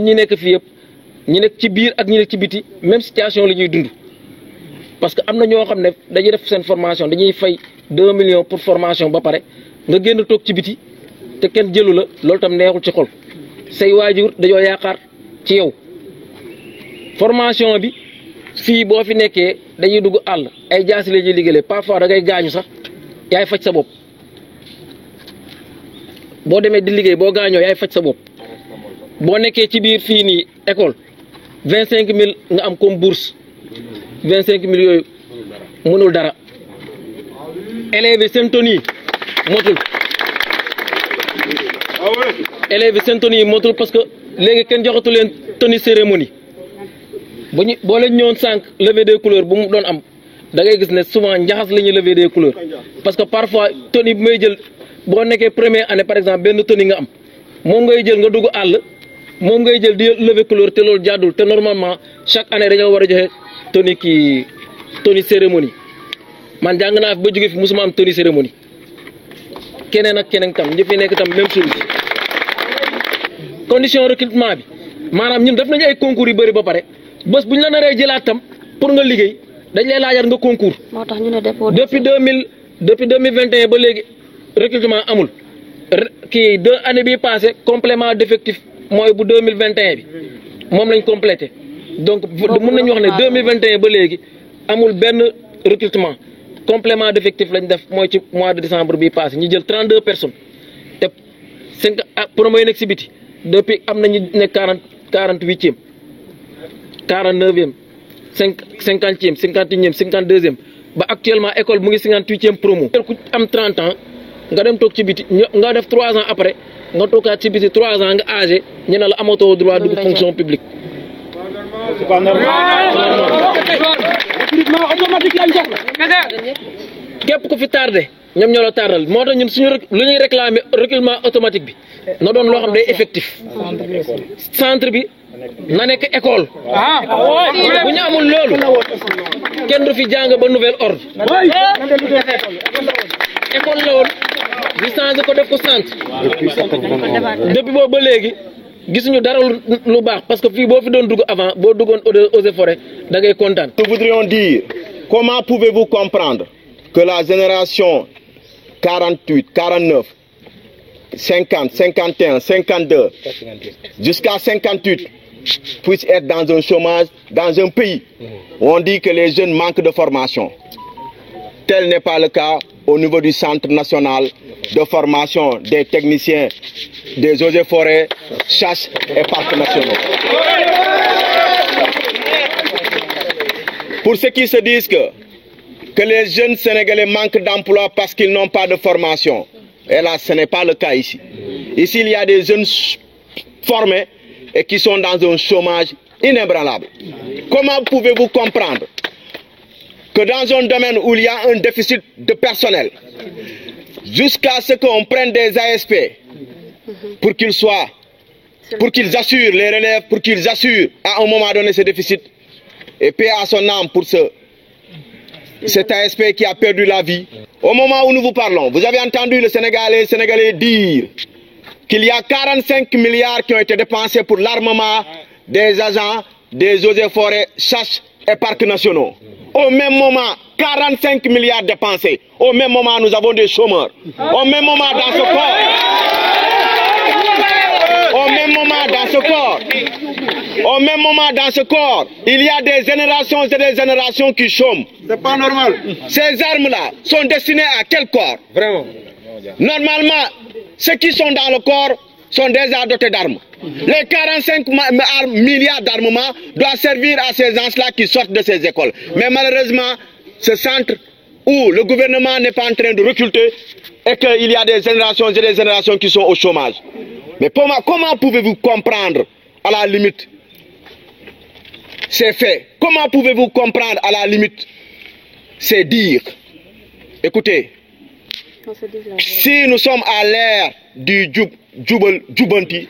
ñi nekk fii yëpp ñi nekk ci biir ak ñi nekk ci biti même situation la ñuy dund parce que am na ñoo xam ne dañuy def seen formation dañuy fay 2 millions pour formation ba pare nga génn toog ci biti te kenn jëlu la loolu tam neexul ci xol say waajur dañoo yaakaar ci yow formation bi fii boo fi nekkee dañuy dugg àll ay jaasi la ñuy liggéeyee parfois da ngay gaañu sax yaay faj sa bopp boo demee di liggéey boo gaañoo yaay faj sa bopp boo nekkee ci biir fii nii école 25000 nga am comme bourse 25000 yooyu mënul dara élèves yi seen tenue motul élèves yi seen tenue motul parce que léegi kenn joxatu leen tenue cérémonie boo leen ñëwoon sànq levée des couleurs bu mu doon am da ngay gis ne souvent njaxas la ñuy lever des couleurs parce que parfois tenue bi may jël boo nekkee première année par exemple benn tenue nga am moom ngay jël nga dugg àll moom ngay jël di lever couleur te loolu jàddul te normalement chaque année dañoo war a joxe tenue cérémonie man jàng naa fi ba jóge fi musuma am tenue cérémonie keneen ak keneen tam ñi fi nekk tam même chose condition recrutement bi maanaam ñun def nañu ay concours yu bëri ba pare bés bu ñu la naree jëlaat tam pour nga liggéey dañ lay laajaat nga concours. moo tax ñu ne dépôt depuis 2021 ba léegi recrutement amul kii 2 années bii passé complément d'effectif mooy bu 2021 bi moom lañ complété donc mën nañu wax ne 2021 ba léegi amul benn recrutement complément d'effectif lañ def mooy ci mois de décembre bii passé ñu jël 32 personnes te 5 promo yi nekk si biti depuis am nañu ne 48e 49e 50e 51e 52e ba actuellement école mu ngi 58e promo. ku am 30 ans nga dem toog ci biti nga def 3 ans après nga toogaat ci biti 3 ans nga âgé ñu ne la amatoo droit dugg fonction publique. c'est pas normal. recrutement automatique lañ soxla. képp ku fi tardé ñoom ñoo la tardal moo tax ñun suñu lu ñuy réclamer recrutement automatique bi na doon loo xam day effectif centre bi na nekk école bu ñu amul loolu kenn du fi jàng ba nouvel ordre école la woon ñu changé ko def ko centre depuis boobu ba léegi gisuñu dara lu baax parce que fii boo fi doon dugg avant boo duggoon eaux et forêts da ngay kontaan. Nous voudrions dire comment pouvez-vous comprendre que la génération 48, 49, 50, 51, 52, jusqu'à 58 puisse être dans un chômage, dans un pays où on dit que les jeunes manquent de formation. Tel n'est pas le cas au niveau du Centre national de formation des techniciens des eaux et forêts, chasse et parcs nationaux. Pour ceux qui se disent que les jeunes Sénégalais manquent d'emploi parce qu'ils n'ont pas de formation, et là ce n'est pas le cas ici. Ici il y a des jeunes formés et qui sont dans un chômage inébranlable. Comment pouvez-vous comprendre que dans un domaine où il y a un déficit de personnel, jusqu'à ce qu'on prenne des ASP pour qu'ils assurent les relèves, pour qu'ils assurent à un moment donné ce déficit, et paix à son âme pour cet ASP qui a perdu la vie. Au moment où nous vous parlons, vous avez entendu le Sénégalais dire qu'il y a 45 milliards qui ont été dépensés pour l'armement des agents des eaux et forêts, chasse et parcs nationaux. Au même moment, 45 milliards dépensés. Au même moment, nous avons des chômeurs. Au même moment, dans ce corps, au même moment, dans ce corps, il y a des générations et des générations qui chôment. C'est pas normal. Ces armes-là sont destinées à quel corps? Vraiment. Normalement, ceux qui sont dans le corps sont déjà dotés d'armes. Les 45 milliards d'armement doivent servir à ces gens-là qui sortent de ces écoles. Mais malheureusement, ce centre où le gouvernement n'est pas en train de recruter et qu'il y a des générations et des générations qui sont au chômage. Mais comment pouvez-vous comprendre à la limite ces faits? Comment pouvez-vous comprendre à la limite ces dires? Écoutez, si nous sommes à l'ère du Djoubanti,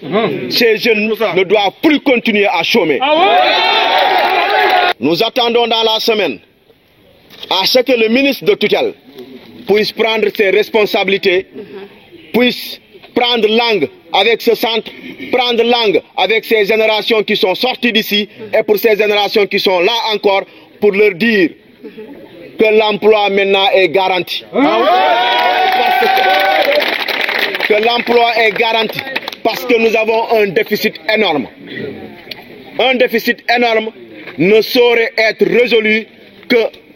ces jeunes ne doivent plus continuer à chômer. Nous attendons dans la semaine à ce que le ministre de tutelle puisse prendre ses responsabilités, puisse prendre langue avec ce centre, prendre langue avec ces générations qui sont sorties d'ici et pour ces générations qui sont là encore pour leur dire que l'emploi maintenant est garanti. Que l'emploi est garanti parce que nous avons un déficit énorme. Un déficit énorme ne saurait être résolu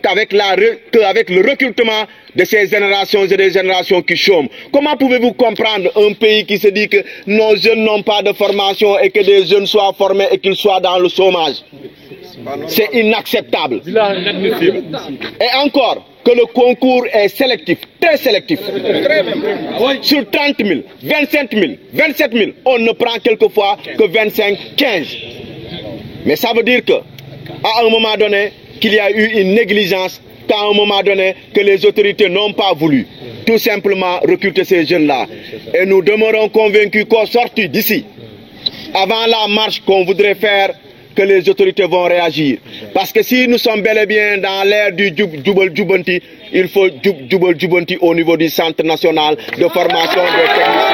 qu'avec le recrutement de ces générations et des générations qui chôment. Comment pouvez-vous comprendre un pays qui se dit que nos jeunes n'ont pas de formation et que des jeunes soient formés et qu'ils soient dans le chômage? C'est inacceptable. Et encore, que le concours est sélectif, très sélectif. Sur 30 000, 25 000, 27 000, on ne prend quelquefois que 25, 15. Mais ça veut dire qu'à un moment donné, qu'il y a eu une négligence, qu'à un moment donné, que les autorités n'ont pas voulu tout simplement recruter ces jeunes-là. Et nous demeurons convaincus qu'au sorti d'ici, avant la marche qu'on voudrait faire, que les autorités vont réagir. Parce que si nous sommes bel et bien dans l'ère du Djubal Djubanti, il faut Djubal Djubanti au niveau du Centre national de formation des techniciens.